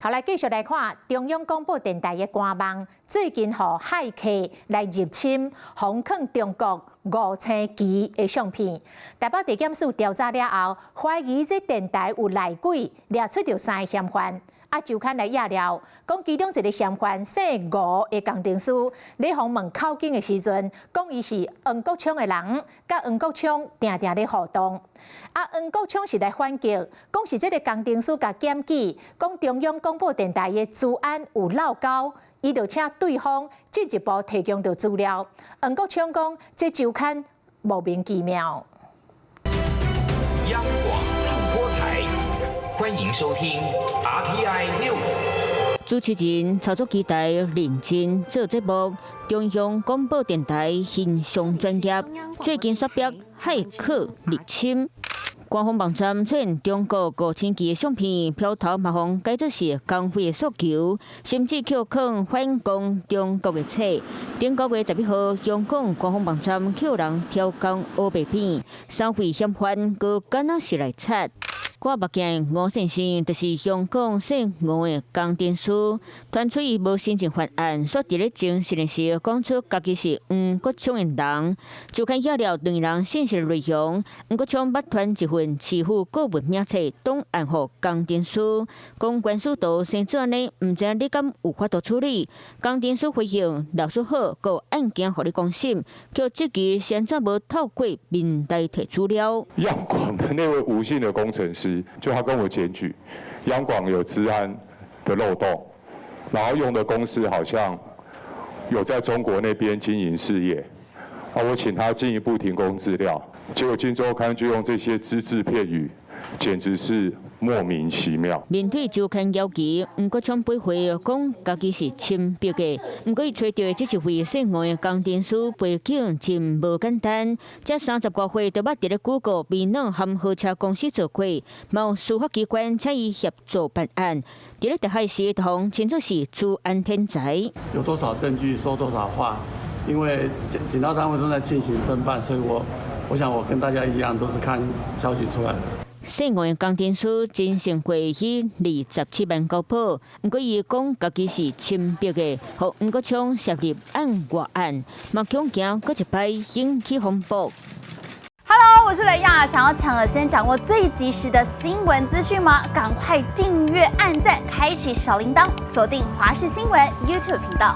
头来继续来看中央广播电台的官网，最近互骇客来入侵，封藏中国5星级的相片。台北地检署调查了后，怀疑这电台有内鬼，掠出着3个嫌犯。周刊来压了，讲其中一个嫌犯姓吴的工程师，咧访问口径的时阵，讲伊是黄国昌的人，甲黄国昌定定咧互动。黄国昌是来反击，讲是这个工程师甲检举，讲中央广播电台的治安有漏交，伊就请对方进一步提供到资料。黄国昌讲，这周刊莫名其妙。央广主播台，欢迎收听 RTI News。主持人操作期待认真做节目，中央广播电台形象专业，最近刷标骇客入侵。官方网站出现中国5星级的相片，票头麻烦改作是工会的诉求，甚至扣抗反攻中国的册。顶个月11号，香港官方网站扣人挑工黑白片，3位嫌犯个敢若是来贼。我目见吴先生就是香港姓吴的工程师，传出伊无申请犯案，所伫咧证实的时讲出家己是黄国昌的人，就看下了2人信息内容。黄国昌捌传一份持付个文名册档案予工程师，讲官司道生做安尼，毋知你敢有法度处理？工程师回应老师好，个案件互你公审，叫即期先怎无透过面代提资料？央广的那位吴姓的工程师。就他跟我检举，央广有治安的漏洞，然后用的公司好像有在中国那边经营事业，我请他进一步提供资料，结果《今周刊》就用这些只字片语，简直是莫名其妙。面对周刊要求，黄国昌背回讲家己是亲笔的，不过伊找到这一位姓吴的工程师背景真无简单。这30多岁就捌伫咧Google、微软和豪车公司做过，某司法机关请伊协助办案。伫咧台海时，同称作是治安天才。有多少证据说多少话？因为警察单位正在进行侦办，所以我想我跟大家一样，都是看消息出来的。姓吴的工程师真成过去27万高保，不过伊讲家己是亲笔的，予黄国昌涉入案外案，嘛恐惊搁一摆引起风波。Hello， 我是雷亚，想要抢先掌握最及时的新闻资讯吗？赶快订阅、按赞、开启小铃铛，锁定华视新闻 YouTube 频道。